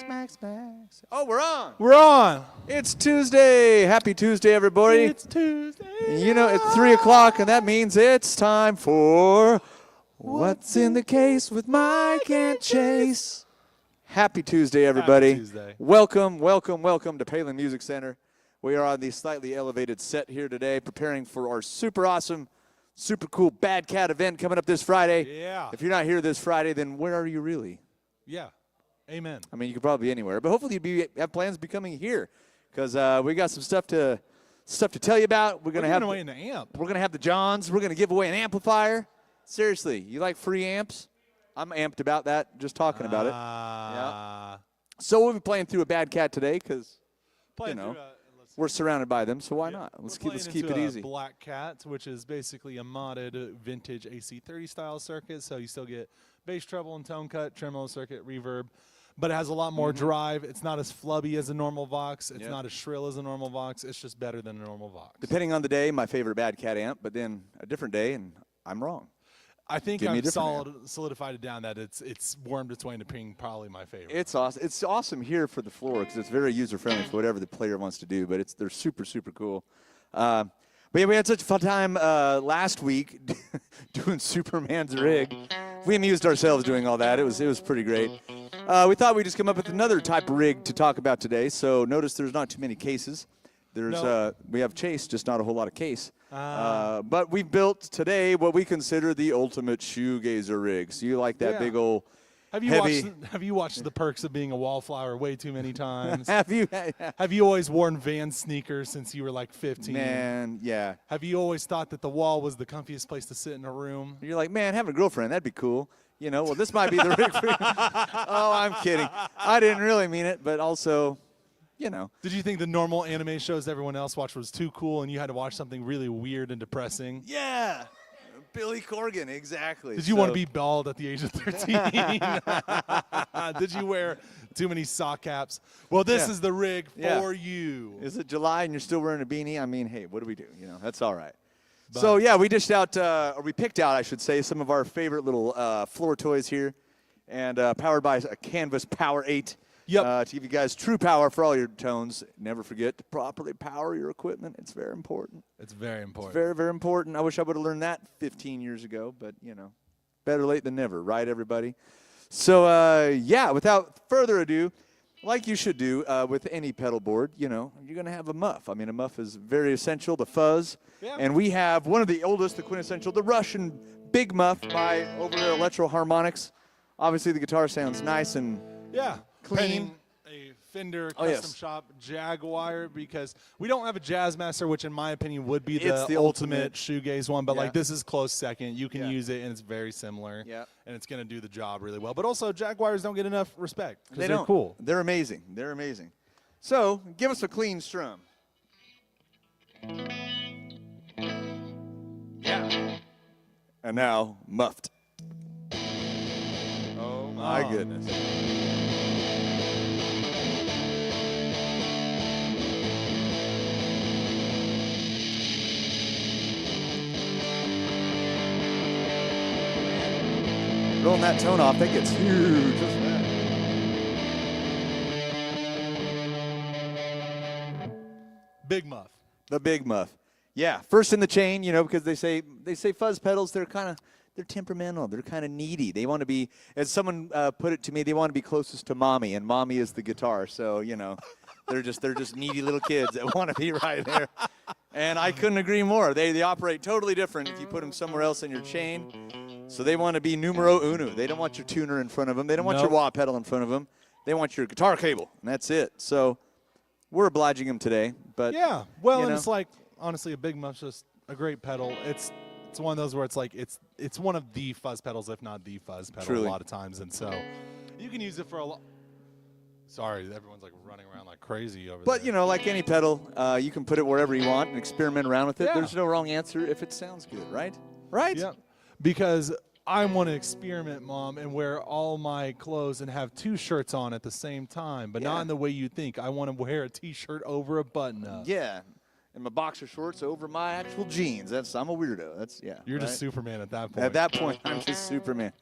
Max. Oh, we're on. We're on. It's Tuesday. Happy Tuesday, everybody. It's Tuesday. You know, it's 3 o'clock, and that means it's time for What's in the Case with Mike and Chase. Happy Tuesday, everybody. Happy Tuesday. Welcome to Palin Music Center. We are on the slightly elevated set here today, preparing for our super awesome, super cool Bad Cat event coming up this Friday. Yeah. If you're not here this Friday, then where are you really? Yeah. Amen. I mean, you could probably be anywhere, but hopefully you have plans to be coming here because we got some stuff to tell you about. We're gonna have away an amp. We're gonna have the Johns. We're gonna give away an amplifier. Seriously, you like free amps? I'm amped about that. Just talking about it. Yeah. So we'll be playing through a Bad Cat today because you know we're surrounded by them. So why not? Let's keep it easy. Black Cat, which is basically a modded vintage AC30 style circuit. So you still get bass treble and tone cut, tremolo circuit, reverb. But it has a lot more drive. It's not as flubby as a normal Vox. It's not as shrill as a normal Vox. It's just better than a normal Vox. Depending on the day, my favorite Bad Cat amp, but then a different day, and I'm wrong. I think I've solidified it down that it's wormed its way into being probably my favorite. It's awesome. It's awesome here for the floor because it's very user-friendly for whatever the player wants to do, but they're super, super cool. But yeah, we had such a fun time last week doing Superman's rig. We amused ourselves doing all that. It was pretty great. We thought we'd just come up with another type of rig to talk about today. So notice there's not too many cases. We have Chase, just not a whole lot of case. But we built today what we consider the ultimate shoegazer rig. So you like that big old Have you watched The Perks of Being a Wallflower way too many times? Have you? Have you always worn Vans sneakers since you were like 15? Man, yeah. Have you always thought that the wall was the comfiest place to sit in a room? You're like, man, having a girlfriend, that'd be cool. You know, well, this might be the rig for you. Oh, I'm kidding. I didn't really mean it, but also, you know. Did you think the normal anime shows everyone else watched was too cool and you had to watch something really weird and depressing? Yeah. Billy Corgan, exactly. Did you want to be bald at the age of 13? Did you wear too many sock caps? Well, this is the rig for you. Is it July and you're still wearing a beanie? I mean, hey, what do we do? You know, that's all right. So, yeah, we dished out, or we picked out, I should say, some of our favorite little floor toys here, and powered by a Canvas Power 8. Yep. To give you guys true power for all your tones. Never forget to properly power your equipment. It's very important. It's very important. It's very, very important. I wish I would have learned that 15 years ago, but, you know, better late than never, right, everybody? So, yeah, without further ado, like you should do with any pedal board, you know, you're going to have a muff. I mean, a muff is very essential, the fuzz. Yeah. And we have one of the oldest, the quintessential, the Russian Big Muff by over at Electro Harmonics. Obviously, the guitar sounds nice and clean. Penning a Fender custom shop Jaguar because we don't have a Jazzmaster, which in my opinion would be the ultimate shoegaze one. But like this is close second. You can use it and it's very similar. Yeah. And it's going to do the job really well. But also Jaguars don't get enough respect because they're cool. They're amazing. They're amazing. So give us a clean strum. Yeah. And now muffed. Oh my goodness. Rolling that tone off, that gets huge. Just that. Big Muff. The Big Muff. Yeah, first in the chain, you know, because they say fuzz pedals, they're temperamental, they're kind of needy. They want to be, as someone put it to me, they want to be closest to mommy, and mommy is the guitar. So, you know, they're just needy little kids that want to be right there. And I couldn't agree more. They operate totally different if you put them somewhere else in your chain. So they want to be numero uno. They don't want your tuner in front of them. They don't want your wah pedal in front of them. They want your guitar cable, and that's it. So we're obliging them today. But yeah, well, and know. it's like, honestly, a Big Muff's just a great pedal. It's one of those where it's like it's one of the fuzz pedals, if not the fuzz pedal, Truly. a lot of times. And so you can use it for a lot. Sorry, everyone's like running around like crazy over there. But, you know, like any pedal, you can put it wherever you want and experiment around with it. Yeah. There's no wrong answer if it sounds good, right? Right? Yeah. Because I want to experiment, Mom, and wear all my clothes and have two shirts on at the same time, but not in the way you think. I want to wear a T-shirt over a button-up. Yeah. And my boxer shorts over my actual jeans. I'm a weirdo. You're just Superman at that point. At that point, I'm just Superman.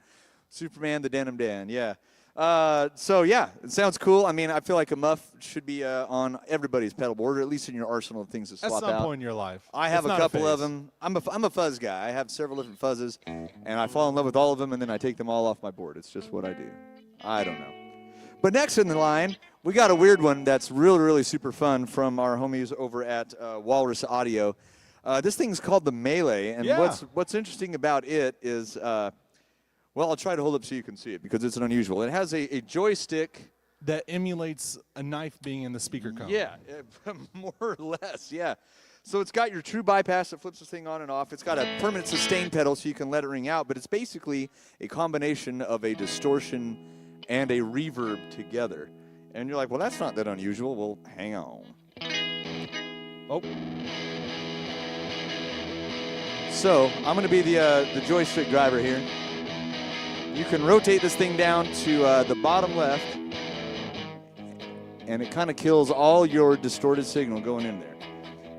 Superman, the Denim Dan, yeah. So yeah, it sounds cool. I mean, I feel like a muff should be on everybody's pedal board, or at least in your arsenal of things to At swap some out. point in your life. I have It's a not couple of phase. them. I'm a fuzz guy. I have several different fuzzes, and I fall in love with all of them, and then I take them all off my board. It's just what I do. I don't know. But next in the line, we got a weird one that's really, really super fun from our homies over at Walrus Audio. This thing's called the Melee, and Yeah. what's interesting about it is, well, I'll try to hold it up so you can see it because it's unusual. It has a joystick. That emulates a knife being in the speaker cone. Yeah, more or less, yeah. So it's got your true bypass that flips this thing on and off. It's got a permanent sustain pedal so you can let it ring out, but it's basically a combination of a distortion and a reverb together. And you're like, well, that's not that unusual. Well, hang on. Oh, So I'm going to be the joystick driver here. You can rotate this thing down to the bottom left, and it kind of kills all your distorted signal going in there.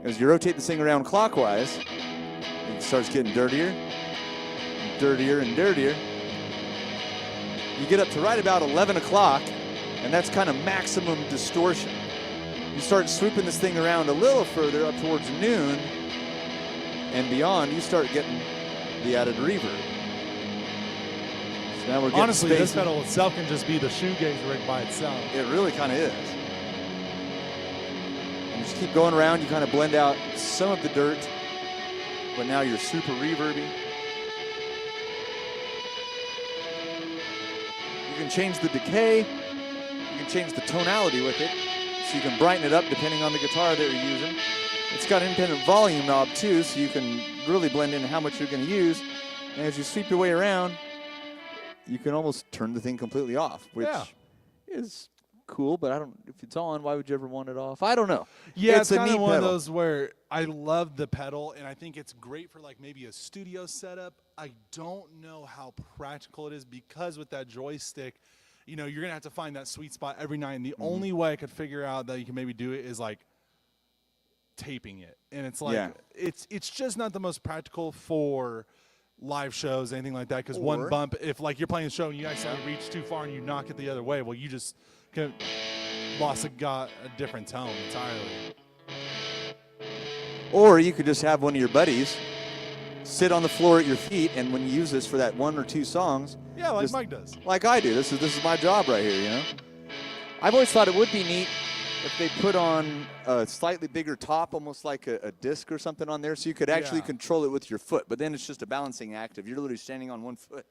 As you rotate this thing around clockwise, it starts getting dirtier, and dirtier, and dirtier. You get up to right about 11 o'clock, and that's kind of maximum distortion. You start swooping this thing around a little further up towards noon, and beyond, you start getting the added reverb. So now we're getting honestly, this spacing. pedal itself can just be the shoegaze rig by itself. It really kind of is. And you just keep going around, you kind of blend out some of the dirt, but now you're super reverby. You can change the decay, you can change the tonality with it, so you can brighten it up depending on the guitar that you're using. It's got an independent volume knob too, so you can really blend in how much you're going to use. And as you sweep your way around, you can almost turn the thing completely off, which Yeah. is cool, but I don't. If it's on, why would you ever want it off? I don't know. Yeah, it's a kind of neat one of pedal. those where I love the pedal, and I think it's great for like maybe a studio setup. I don't know how practical it is because with that joystick, you know, you're gonna have to find that sweet spot every night. And the only way I could figure out that you can maybe do it is like taping it, and it's like Yeah. it's just not the most practical for live shows, anything like that. Because one Or- bump, if like you're playing a show and you guys reach too far and you knock it the other way, well, you just kind of got a different tone entirely. Or you could just have one of your buddies sit on the floor at your feet, and when you use this for that one or two songs, Yeah, like just Mike does. like I do. This is my job right here, you know. I've always thought it would be neat if they put on a slightly bigger top, almost like a disc or something on there, so you could actually Yeah. control it with your foot. But then it's just a balancing act if you're literally standing on one foot.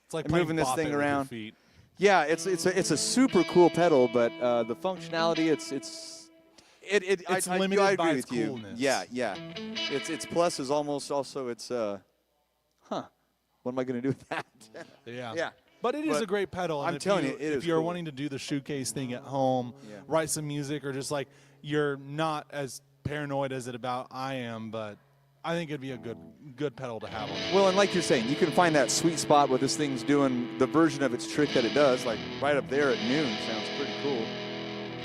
It's like And playing moving this bop thing it with your around. feet. Yeah, it's a super cool pedal, but the functionality it's It's I limited agree by with its you. coolness. Yeah. Its plus is almost also its what am I going to do with that? Yeah. Yeah. But it is But a great pedal. And I'm if telling you, you, it if is you're cool. wanting to do the shoegaze thing at home, Yeah. write some music, or just like you're not as paranoid as it about I am, but I think it'd be a good pedal to have on. Well, and like you're saying, you can find that sweet spot where this thing's doing the version of its trick that it does, like right up there at noon. Sounds pretty cool.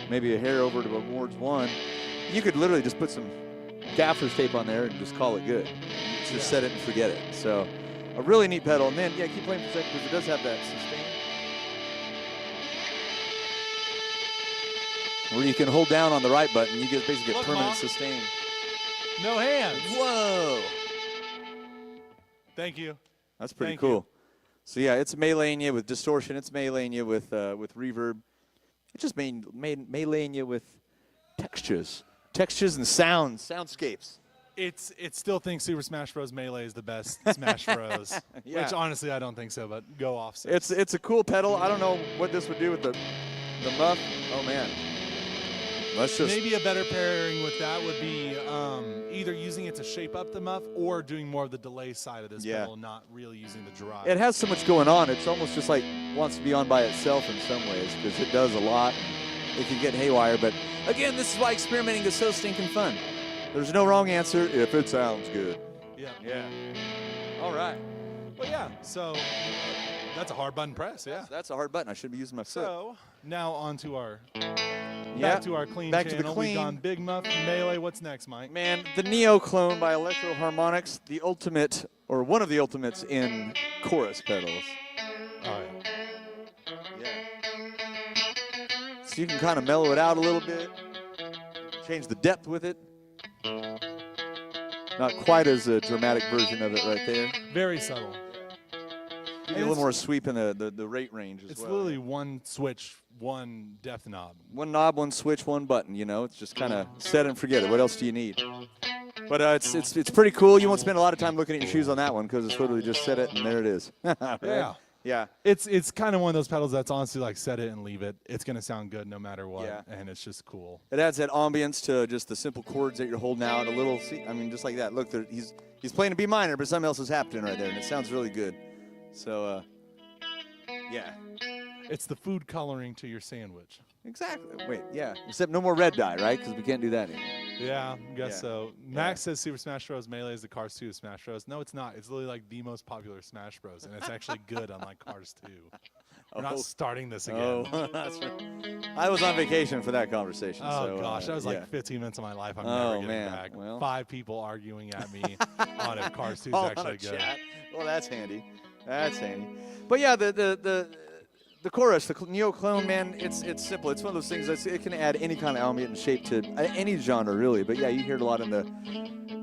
Maybe a hair over to Awards 1. You could literally just put some gaffer's tape on there and just call it good. Just set it and forget it. So a really neat pedal. And then, yeah, keep playing for a second because it does have that sustain. Where you can hold down on the right button, you get basically get Look, permanent Ma. sustain. No hands. Whoa! Thank you. That's pretty Thank cool. you. So yeah, it's meleeing you with distortion. It's meleeing you with reverb. It's just meleeing you with textures and soundscapes. It still thinks Super Smash Bros. Melee is the best Smash Bros. Yeah. Which honestly I don't think so, but go off. Sis. It's a cool pedal. I don't know what this would do with the muff. Oh man, let's just Maybe a better pairing with that would be either using it to shape up the muff or doing more of the delay side of this Yeah. pedal, not really using the drive. It has so much going on. It's almost just like wants to be on by itself in some ways because it does a lot. It can get haywire, but again, this is why experimenting is so stinking fun. There's no wrong answer if it sounds good. Yeah. Yeah. All right. But yeah, so that's a hard button press, yeah. That's a hard button. I should be using my foot. So now on to our Yeah. back to our clean Back to channel. the clean. We've gone Big Muff, Melee. What's next, Mike? Man, the Neo clone by Electro Harmonics, the ultimate, or one of the ultimates in chorus pedals. Oh, yeah. Yeah. So you can kind of mellow it out a little bit, change the depth with it. Not quite as a dramatic version of it right there. Very subtle. Give you a little more sweep in the rate range as It's well. literally one switch, one depth knob. One knob, one switch, one button. You know, it's just kind of set and forget it. What else do you need? But it's pretty cool. You won't spend a lot of time looking at your shoes on that one because it's literally just set it and there it is. Right? Yeah. Yeah. It's kind of one of those pedals that's honestly like set it and leave it. It's gonna sound good no matter what, Yeah. and it's just cool. It adds that ambience to just the simple chords that you're holding out. A little, see, I mean, just like that. Look, he's playing a B minor, but something else is happening right there, and it sounds really good. So, yeah. It's the food coloring to your sandwich. Exactly. Wait, yeah. Except no more red dye, right? Because we can't do that anymore. Yeah, I guess Yeah. so. Max says Super Smash Bros. Melee is the Cars 2 of Smash Bros. No, it's not. It's literally like the most popular Smash Bros. And it's actually good, unlike Cars 2. We're not starting this again. Oh, that's right. I was on vacation for that conversation. Oh, so, gosh, that was yeah. like 15 minutes of my life I'm Oh, never getting man. back. Well. 5 people arguing at me on if Cars 2 is All on actually a good. chat. Well, that's handy. That's handy. But yeah, the chorus, the Neo Clone, man, it's simple. It's one of those things that it can add any kind of ambient and shape to any genre, really. But yeah, you hear it a lot in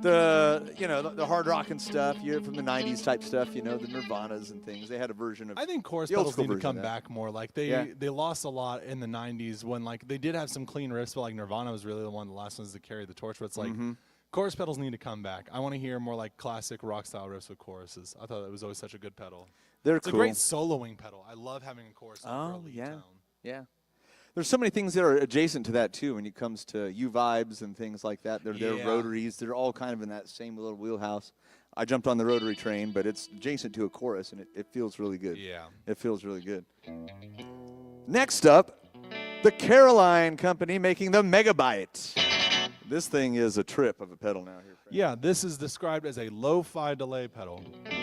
the hard rock and stuff. You hear it from the '90s type stuff. You know, the Nirvanas and things. They had a version of. I think chorus the old pedals school need to version of come that. back more. Like they lost a lot in the '90s when like they did have some clean riffs, but like Nirvana was really the last ones to carry the torch. But it's like chorus pedals need to come back. I want to hear more like classic rock style riffs with choruses. I thought it was always such a good pedal. They're It's cool. a great soloing pedal. I love having a chorus. for a Oh, lead yeah. tone. Yeah. There's so many things that are adjacent to that, too, when it comes to U-Vibes and things like that. They're Yeah. rotaries. They're all kind of in that same little wheelhouse. I jumped on the rotary train, but it's adjacent to a chorus, and it feels really good. Yeah. It feels really good. Next up, the Caroline Company making the Megabyte. This thing is a trip of a pedal now here. Frank. Yeah, this is described as a lo-fi delay pedal. I'm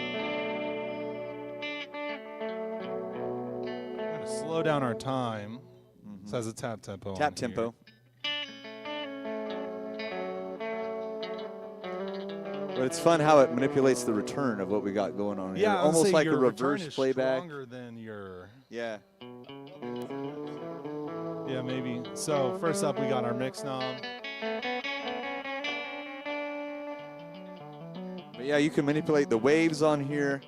gonna slow down our time. This has a tap tempo. Tap on here. tempo. But it's fun how it manipulates the return of what we got going on here. Yeah, I would almost say like a your return reverse is playback. Stronger than your. Yeah. Yeah, maybe. So first up, we got our mix knob. But yeah, you can manipulate the waves on here.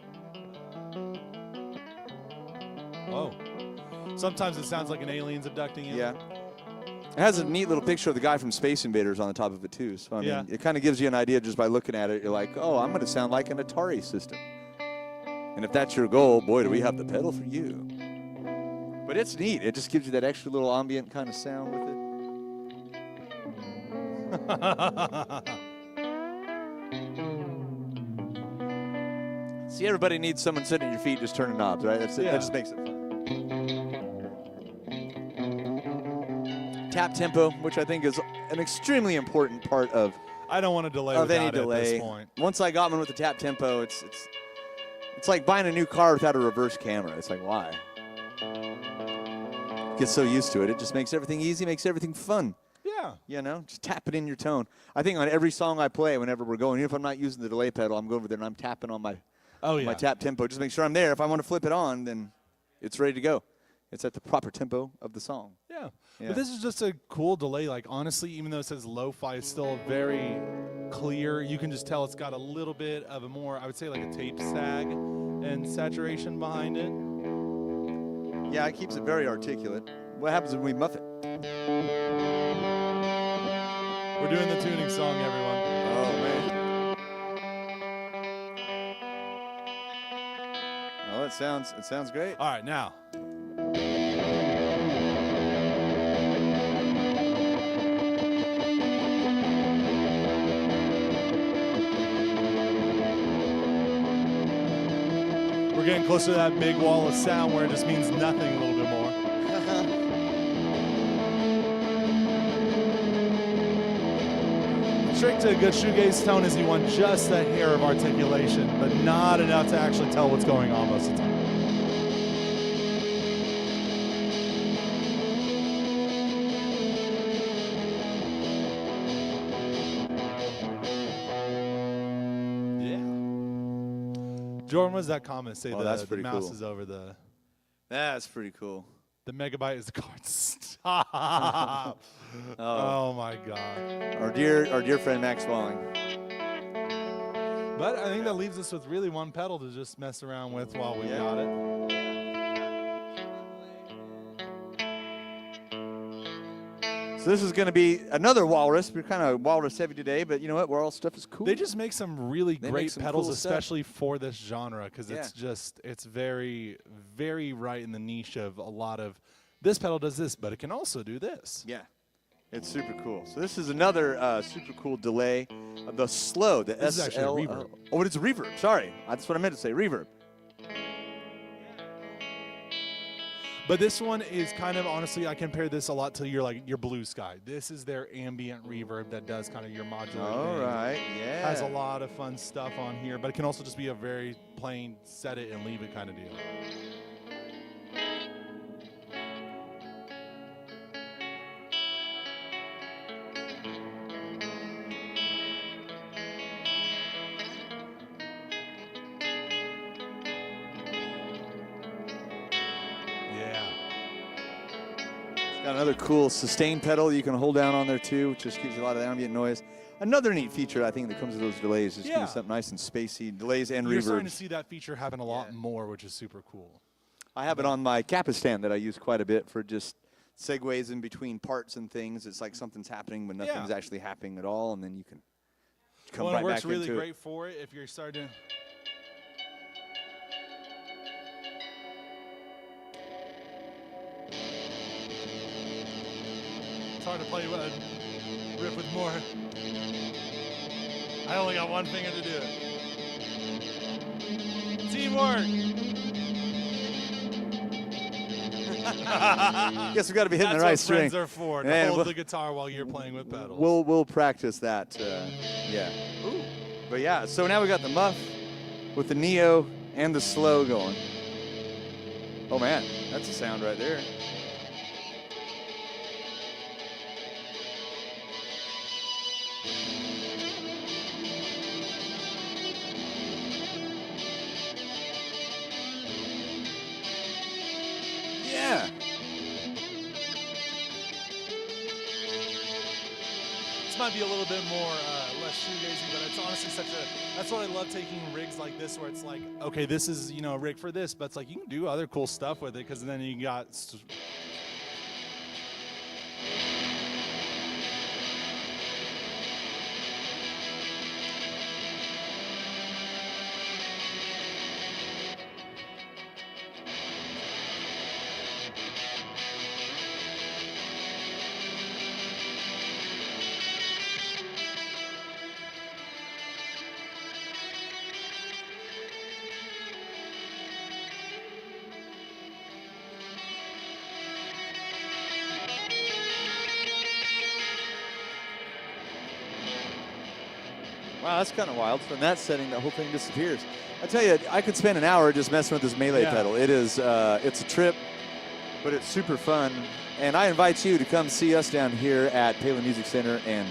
Oh. Sometimes it sounds like an alien's abducting you. Yeah. It has a neat little picture of the guy from Space Invaders on the top of it, too. So, I mean, Yeah. it kind of gives you an idea just by looking at it. You're like, oh, I'm going to sound like an Atari system. And if that's your goal, boy, do we have the pedal for you. But it's neat. It just gives you that extra little ambient kind of sound with it. See, everybody needs someone sitting at your feet just turning knobs, right? That's it. Yeah. That just makes it fun. Tap tempo, which I think is an extremely important part of I don't want to delay any without it delay. at this point. Once I got one with the tap tempo, it's like buying a new car without a reverse camera. It's like, why? Get so used to it. It just makes everything easy, makes everything fun. Yeah. You know, just tap it in your tone. I think on every song I play, whenever we're going, even if I'm not using the delay pedal, I'm going over there and I'm tapping on my Oh, yeah. my tap tempo. Just make sure I'm there. If I want to flip it on, then it's ready to go. It's at the proper tempo of the song. Yeah. Yeah. But this is just a cool delay. Like, honestly, even though it says lo-fi, it's still very clear. You can just tell it's got a little bit of a more, I would say, like a tape sag and saturation behind it. Yeah, it keeps it very articulate. What happens when we muff it? We're doing the tuning song, everyone. Oh, man. Oh, it sounds great. All right, now. We're getting closer to that big wall of sound where it just means nothing a little bit more. The trick to a good shoegaze tone is you want just a hair of articulation, but not enough to actually tell what's going on most of the time. Jordan, what does that comment say? Oh, The that's pretty mouse cool. is over the. That's pretty cool. The Megabyte is the card. Stop. Oh my God. Our dear friend Max Walling. But I think that leaves us with really one pedal to just mess around with while we got it. So this is going to be another Walrus. We're kind of Walrus heavy today, but you know what? Walrus stuff is cool. They just make some really They make great some pedals, cool stuff. especially for this genre, because Yeah. it's very, very right in the niche of a lot of. This pedal does this, but it can also do this. Yeah, it's super cool. So this is another super cool delay of the slow, the This is actually a SLO. reverb. Oh, it's a reverb. Sorry, that's what I meant to say. Reverb. But this one is kind of, honestly, I compare this a lot to your Blue Sky. This is their ambient reverb that does kind of your modular All thing. right. Yeah. Has a lot of fun stuff on here, but it can also just be a very plain set it and leave it kind of deal. Yeah. It's got another cool sustain pedal you can hold down on there too, which just gives you a lot of ambient noise. Another neat feature I think that comes with those delays is Yeah. give you something nice and spacey. Delays and You're starting to reverbs. see that feature happen a lot Yeah. more, which is super cool. I have it on my Capistan that I use quite a bit for just segues in between parts and things. It's like something's happening when nothing's Yeah. actually happening at all, and then you can come Well, right it works back really into great it. for it if you're starting to. It's hard to play with a riff with more. I only got one finger to do it. Teamwork. Guess we got to be hitting That's the right what string. friends are for, to Man, hold we'll- the guitar while you're playing with pedals. We'll practice that. Yeah. Ooh. But yeah, so now we got the muff with the Neo and the slow going. Oh man, that's a sound right there. Yeah. This might be a little bit more less shoegazy, but it's honestly that's what I love taking rigs like this where it's like, okay, this is, a rig for this, but it's like you can do other cool stuff with it because then you got Wow, that's kind of wild. So in that setting, the whole thing disappears. I tell you, I could spend an hour just messing with this melee Yeah. pedal. It is, it's a trip, but it's super fun. And I invite you to come see us down here at Palin Music Center, and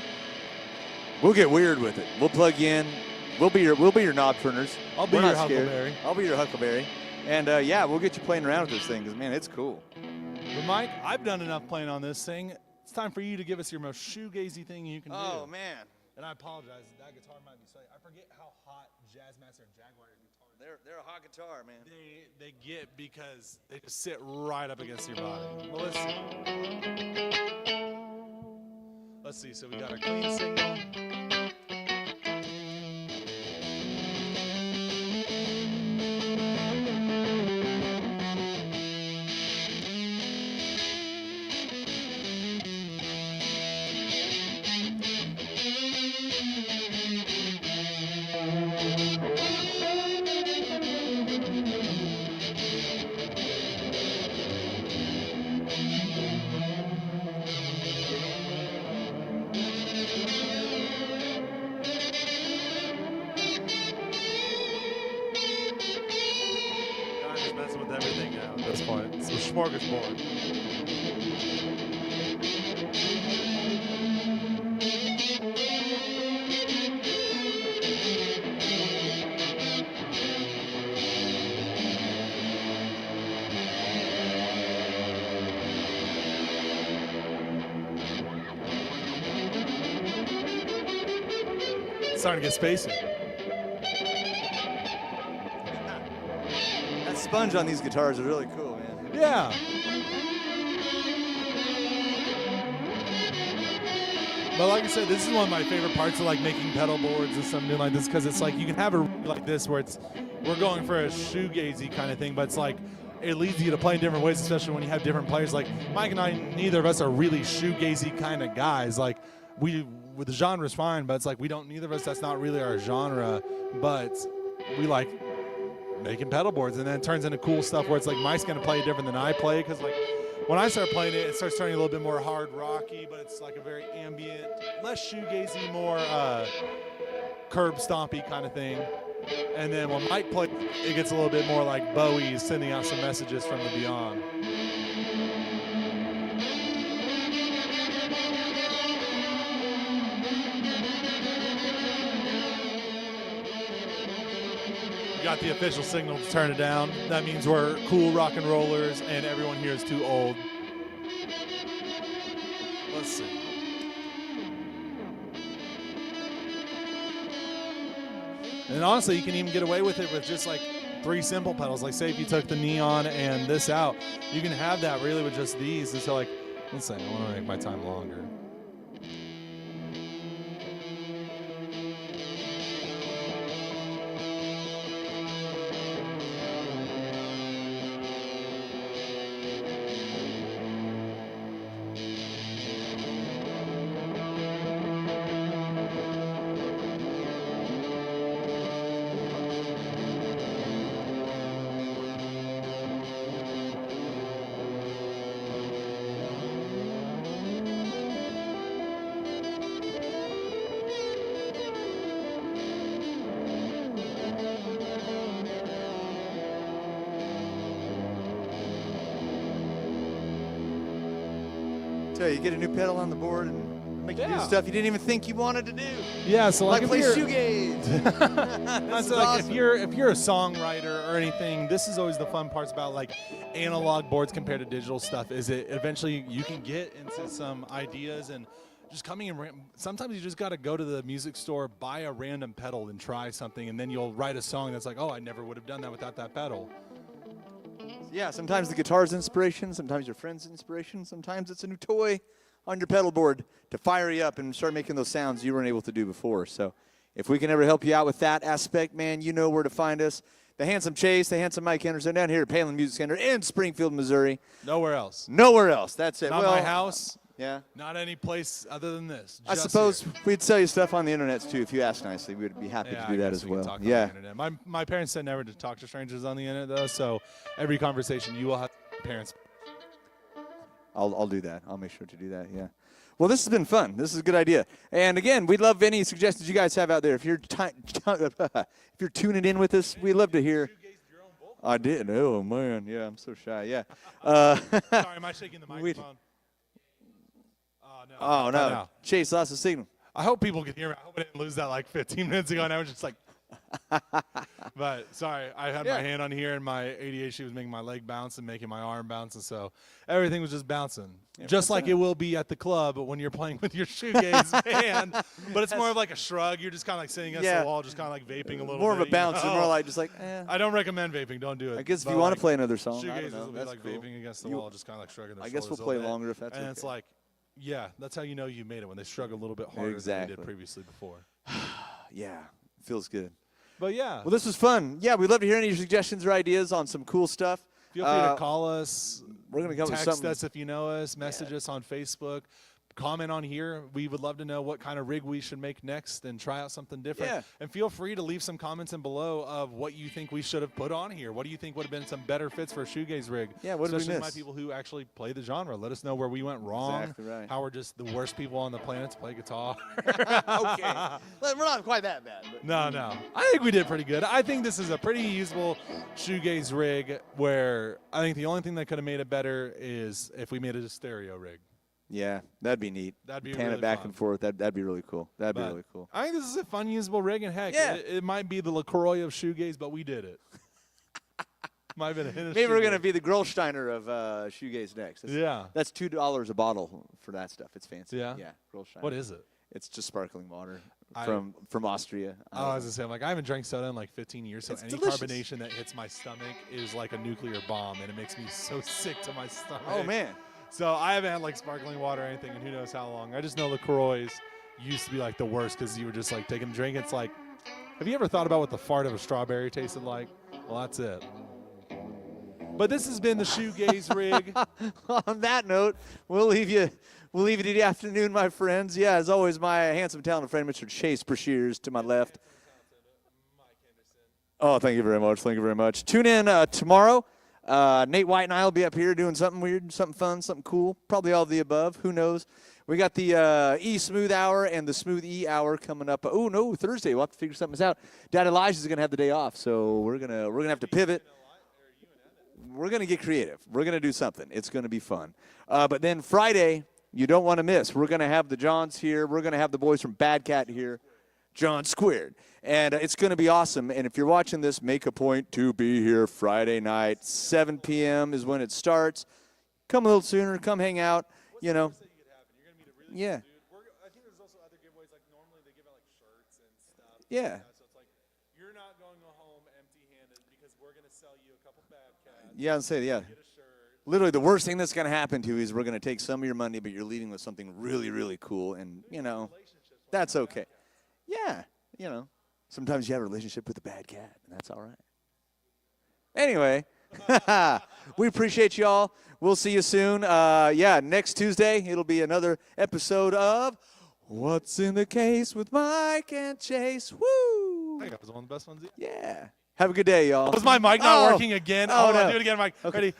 we'll get weird with it. We'll plug you in. We'll be your knob turners. I'll be We're your not scared. Huckleberry. I'll be your Huckleberry. And yeah, we'll get you playing around with this thing because man, it's cool. But Mike, I've done enough playing on this thing. It's time for you to give us your most shoegazy thing you can do. Oh man, And I apologize, that guitar might be slightly. I forget how hot Jazzmaster and Jaguar guitars they're a hot guitar, man. they get because they just sit right up against your body. Well, let's see. Let's see. So we got our clean signal. I'm just messing with everything now at this point. It's a smorgasbord. It's starting to get spacey. That sponge on these guitars is really cool, man. Yeah. But like I said, this is one of my favorite parts of like making pedal boards and something like this, because it's like you can have a rig like this where we're going for a shoegazy kind of thing, but it's like it leads you to play in different ways, especially when you have different players. Like Mike and I, neither of us are really shoegazy kind of guys. Like with the genre's fine, but it's like neither of us, that's not really our genre, but we like making pedal boards, and then it turns into cool stuff where it's like Mike's gonna play it different than I play, because like when I start playing it, it starts turning a little bit more hard rocky, but it's like a very ambient, less shoegazy, more curb stompy kind of thing. And then when Mike plays, it gets a little bit more like Bowie sending out some messages from the beyond. We got the official signal to turn it down. That means we're cool rock and rollers and everyone here is too old. Let's see. And honestly, you can even get away with it with just like 3 simple pedals. Like say if you took the neon and this out, you can have that really with just these. And so like, let's see, I want to make my time longer. Tell you, get a new pedal on the board and make you do stuff you didn't even think you wanted to do. Yeah, so like play if shoegaze. so like if you're a songwriter or anything, this is always the fun parts about like analog boards compared to digital stuff. Is it eventually you can get into some ideas and just coming in. Sometimes you just got to go to the music store, buy a random pedal, and try something, and then you'll write a song that's like, oh, I never would have done that without that pedal. Yeah, sometimes the guitar's inspiration, sometimes your friend's inspiration, sometimes it's a new toy on your pedal board to fire you up and start making those sounds you weren't able to do before. So if we can ever help you out with that aspect, man, you know where to find us. The Handsome Chase, the Handsome Mike Henderson down here at Palin Music Center in Springfield, Missouri. Nowhere else. Nowhere else. That's it. Not my house. Yeah. Not any place other than this. I suppose we'd sell you stuff on the internet too if you asked nicely. We'd be happy to do that as well. Yeah. My parents said never to talk to strangers on the internet though, so every conversation you will have parents. I'll do that. I'll make sure to do that. Yeah. Well, this has been fun. This is a good idea. And again, we'd love any suggestions you guys have out there. If you're if you're tuning in with us, we'd love to hear. I did. Oh man, yeah, I'm so shy. Yeah. Sorry, am I shaking the microphone? Oh, no. Chase lost the signal. I hope people can hear me. I hope I didn't lose that like 15 minutes ago, and I was just like, but sorry, I had my hand on here, and my ADHD was making my leg bounce and making my arm bounce, and so everything was just bouncing. Just like it will be at the club when you're playing with your shoegaze band. But it's more of like a shrug. You're just kind of like sitting against the wall, just kind of like vaping a little bit. More of a bounce, and more like just like, I don't recommend vaping. Don't do it. I guess if you want to play another song, shoegaze will be like vaping against the wall, just kind of like shrugging their I guess we'll play longer if that's okay. And it's like, yeah, that's how you know you made it, when they shrug a little bit harder than they did previously before. Yeah, feels good. But yeah. Well, this was fun. Yeah, we'd love to hear any suggestions or ideas on some cool stuff. Feel free to call us. We're going to come text us if you know us. Message us on Facebook. Comment on here. We would love to know what kind of rig we should make next and try out something different. Yeah. And feel free to leave some comments in below of what you think we should have put on here. What do you think would have been some better fits for a shoegaze rig? Yeah, what did we miss? Especially my people who actually play the genre. Let us know where we went wrong. Exactly right. How we're just the worst people on the planet to play guitar. Okay. We're not quite that bad. But. No. I think we did pretty good. I think this is a pretty usable shoegaze rig where I think the only thing that could have made it better is if we made it a stereo rig. Yeah, that'd be neat. That'd be pan really it back fun. and forth. That'd be really cool. That'd be really cool. I think this is a fun, usable rig, and heck, it might be the LaCroix of shoegaze, but we did it. Might have been a hint of Maybe we're shoegaze. gonna be the Grolsteiner of shoegaze next. Yeah. That's $2 a bottle for that stuff. It's fancy. Yeah. Yeah. Grolsteiner. What is it? It's just sparkling water I- from Austria. Oh, I was gonna say, I'm like, I haven't drank soda in like 15 years, so It's any delicious. carbonation that hits my stomach is like a nuclear bomb, and it makes me so sick to my stomach. Oh man. So I haven't had like sparkling water or anything in who knows how long. I just know LaCroix used to be like the worst because you were just like taking a drink. It's like, have you ever thought about what the fart of a strawberry tasted like? Well, that's it. But this has been the Shoegaze Rig. On that note, we'll leave you to the afternoon, my friends. Yeah, as always, my handsome, talented friend, Mr. Chase Brashears, to my left. Oh, thank you very much. Thank you very much. Tune in tomorrow. Nate White and I will be up here doing something weird, something fun, something cool. Probably all of the above. Who knows? We got the E-Smooth Hour and the Smooth E Hour coming up. Oh, no, Thursday. We'll have to figure something out. Dad Elijah's going to have the day off, so we're gonna have to pivot. We're going to get creative. We're going to do something. It's going to be fun. But then Friday, you don't want to miss. We're going to have the Johns here. We're going to have the boys from Bad Cat here. John Squared. And it's going to be awesome. And if you're watching this, make a point to be here Friday night. 7 p.m. is when it starts. Come a little sooner. Come hang out. You know. Yeah. I think there's also other giveaways. Like normally they give out like shirts and stuff. Yeah. So it's like you're not going home empty-handed because we're gonna sell you a couple Bad Cats. Yeah, I'll say, yeah. Get a shirt. Literally, the worst thing that's going to happen to you is we're going to take some of your money, but you're leaving with something really, really cool. And, you know, that's okay. Yeah. You know, sometimes you have a relationship with a bad cat, and that's all right. Anyway, we appreciate y'all. We'll see you soon. Yeah, next Tuesday, it'll be another episode of What's in the Case with Mike and Chase. Woo! I think that was one of the best ones yet. Yeah. Have a good day, y'all. Was my mic not Oh. working again? Oh, Hold on, no. do it again, Mike. Okay. Ready?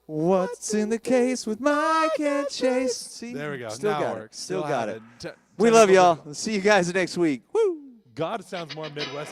What's in the case with Mike and Chase? See? There we go. Still now got it it. works. Still got have it. Te- We love technical y'all. See you guys next week. Woo! God sounds more Midwestern.